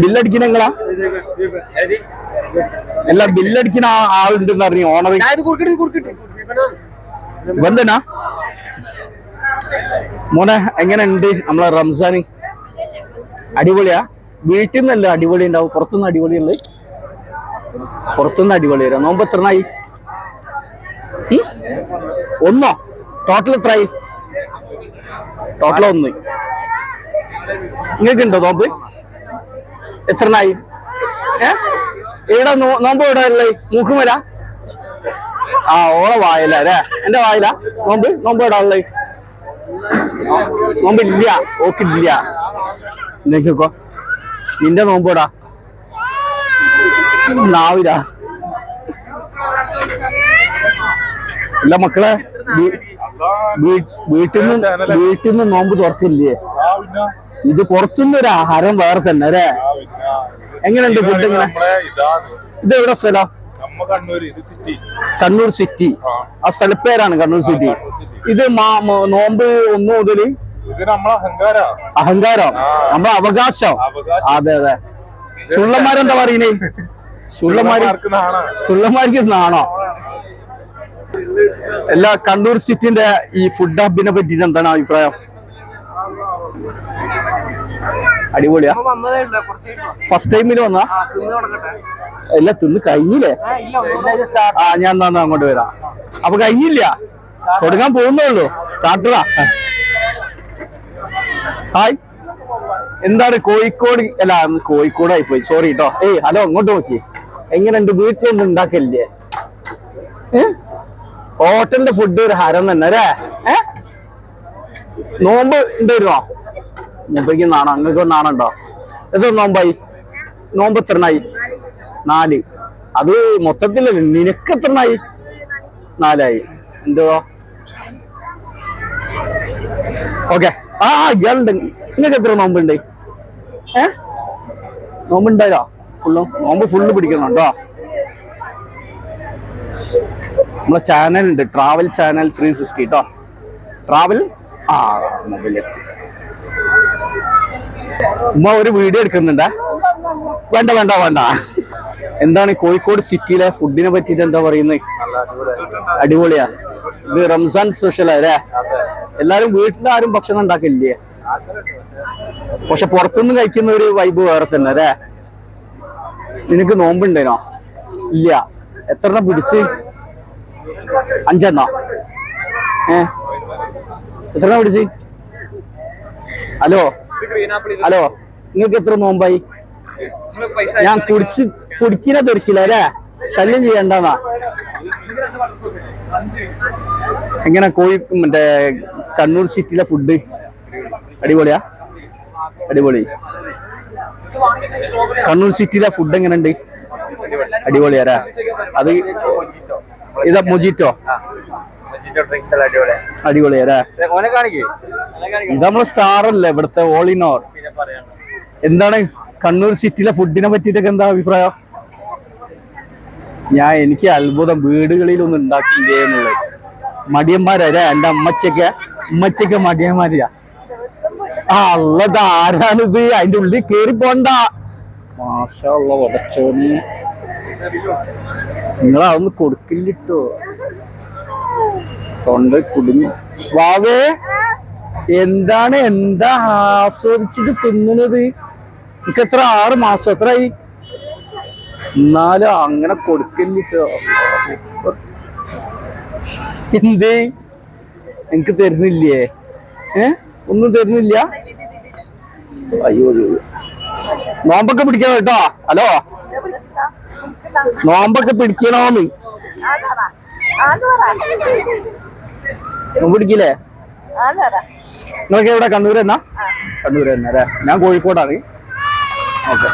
ബില്ലടിക്കുന്ന നിങ്ങളാ അല്ല ബില്ലടിക്കുന്ന ആളുണ്ടെന്ന് അറിഞ്ഞു ഓണർ വന്തനാ മോനെ എങ്ങനെ ഉണ്ട് നമ്മളെ റംസാന്? അടിപൊളിയാ? വീട്ടിൽ നിന്നല്ല അടിപൊളി ഉണ്ടാവും, പുറത്തുനിന്ന് അടിപൊളിയുള്ളു? പുറത്തുനിന്ന് അടിപൊളി വരാം. നോമ്പ് എത്രനായി? ഒന്നോ? ടോട്ടൽ എത്രയായി? ടോട്ടൽ 1. നിങ്ങൾക്കുണ്ടോ നോമ്പ്? എത്രനായി? ഇവിടെ നോമ്പ് ഇവിടെ ഉള്ളത് മൂക്കുമല? ആ ഓളെ വായില അല്ലേ? എന്റെ വായില നോമ്പ്? നോമ്പ് ഇവിടെ ഉള്ളത്? നോമ്പില്ല, ഓക്കില്ല. നോക്കിക്കോ നിന്റെ നോമ്പോടാ നാവില. ഇല്ല മക്കളെ, വീട്ടിൽ നിന്ന് നോമ്പ് തുറക്കില്ലേ? ഇത് പുറത്തുനിന്ന് ഒരു ആഹാരം വേറെ തന്നെ അല്ലേ? എങ്ങനെയുണ്ട് ഫുഡ്? എങ്ങനെ? ഇത് എവിടെ സ്ഥലം? കണ്ണൂർ സിറ്റി. ആ സ്ഥലപ്പേരാണ് കണ്ണൂർ സിറ്റി. ഇത് നോമ്പ് 1 മുതൽ അഹങ്കാരം, നമ്മളെ അവകാശം. അതെ അതെ. ചുള്ളന്മാരെന്താ പറയുന്നേ? ചുള്ളന്മാർക്ക് നാണോ? എല്ലാ കണ്ണൂർ സിറ്റിന്റെ ഈ ഫുഡ് ഹബിനെ പറ്റിട്ട് എന്താണ് അഭിപ്രായം? അടിപൊളിയാ? ഫസ്റ്റ് ടൈമിൽ വന്നാ? അല്ല തിന്ന് കഴിഞ്ഞില്ലേ? ഞാൻ എന്നാ അങ്ങോട്ട് വരാം. അപ്പൊ കഴിഞ്ഞില്ല, തുടങ്ങാൻ പോകുന്നുള്ളൂ. സ്റ്റാർട്ടറാ. ഹായ്, എന്താണ് കോഴിക്കോട്? അല്ല കോഴിക്കോടായി പോയി, സോറി കേട്ടോ. ഹലോ, അങ്ങോട്ട് നോക്കി. എങ്ങനെയുണ്ട്? വീട്ടിലൊന്നും ഉണ്ടാക്കല്ലേ? ഹോട്ടലിന്റെ ഫുഡ് ഒരു ഹരം തന്നെ അല്ലേ? നോമ്പ് ഉണ്ടായിരുന്നോ? മുമ്പേക്ക് നാണോ? അങ്ങക്ക് നാണുണ്ടോ? എത്ര നോമ്പായി? നോമ്പ് എത്രനായി? 4. അത് മൊത്തത്തിലല്ലേ? നിനക്ക് എത്രനായി? 4ആയി. എന്തുവാ? ഓക്കെ. ഇയാളുണ്ട്. നിങ്ങൾക്ക് എത്ര നോമ്പുണ്ട്? നോമ്പുണ്ടായോ? നോമ്പ് ഫുള്ള് പിടിക്കണം കേട്ടോ. നമ്മളെ ചാനലുണ്ട്, ട്രാവൽ ചാനൽ 360 കേട്ടോ. ട്രാവൽ മൊബൈലിലേക്ക് ഉമ്മ ഒരു വീഡിയോ എടുക്കുന്നുണ്ടേ. വേണ്ട വേണ്ട വേണ്ട. എന്താണ് കോഴിക്കോട് സിറ്റിയിലെ ഫുഡിനെ പറ്റിട്ട് എന്താ പറയുന്നത്? അടിപൊളിയാ? ഇത് റംസാൻ സ്പെഷ്യൽ അല്ലേ? എല്ലാരും വീട്ടിലാരും ഭക്ഷണം ഉണ്ടാക്കില്ലേ? പക്ഷെ പുറത്തുനിന്ന് കഴിക്കുന്ന ഒരു വൈബ് വേറെ തന്നെ അല്ലേ? നിനക്ക് നോമ്പുണ്ടേനോ? ഇല്ല. എത്ര പിടിച്ച്? 5 എത്ര പിടിച്ച്? ഹലോ ഹലോ, നിങ്ങൾക്ക് എത്ര നോമ്പായി? ഞാൻ കുടിച്ചിനെ തെറിക്കില്ല അല്ലേ? ശല്യം ചെയ്യണ്ടെന്നാ. എങ്ങനെ മറ്റേ കണ്ണൂർ സിറ്റിയിലെ ഫുഡ് അടിപൊളിയാ? അടിപൊളി. കണ്ണൂർ സിറ്റിയിലെ ഫുഡ് എങ്ങനെയുണ്ട്? അടിപൊളിയാരാ? അത് ഇതാ മൊജിറ്റോ? അടിപൊളിയാരാ? ഇത് നമ്മളെ സ്റ്റാർ അല്ലേ ഇവിടുത്തെ ഓൾ ഇൻ ഓൾ. എന്താണ് കണ്ണൂർ സിറ്റിയിലെ ഫുഡിനെ പറ്റിയിട്ടൊക്കെ എന്താ അഭിപ്രായം? എനിക്ക് അത്ഭുതം, വീടുകളിലൊന്നും ഉണ്ടാക്കില്ലേ എന്നുള്ളത്. മടിയന്മാരല്ലേ എന്റെ ഉമ്മച്ചൊക്കെ മടിയന്മാരാ. ഉള്ളത് ആരാണിത്? അതിന്റെ ഉള്ളിൽ കേറി പോണ്ട. മാഷാ അല്ലാഹ്, വടച്ചോനെ നിങ്ങളതൊന്നും കൊടുക്കില്ലോ. തൊണ്ട കുടുങ്ങി. വാവേ, എന്താണ്? എന്താ ആസ്വദിച്ചിട്ട് തിന്നുന്നത്? എനിക്ക് എത്ര 6 മാസം എത്രയായി? എന്നാലും അങ്ങനെ കൊടുക്കില്ലോ. എന്തേ എനിക്ക് തരുന്നില്ലേ? ഒന്നും തരുന്നില്ല? അയ്യോ, നോമ്പൊക്കെ പിടിക്കണം കേട്ടോ. ഹലോ, നോമ്പൊക്കെ പിടിക്കണോന്ന്. നോമ്പ് പിടിക്കില്ലേ? നിങ്ങൾക്ക് എവിടെ? കണ്ണൂർ തന്നെ? കണ്ണൂർ തന്നെ അല്ലേ? ഞാൻ കോഴിക്കോടാണ്. ഓക്കെ.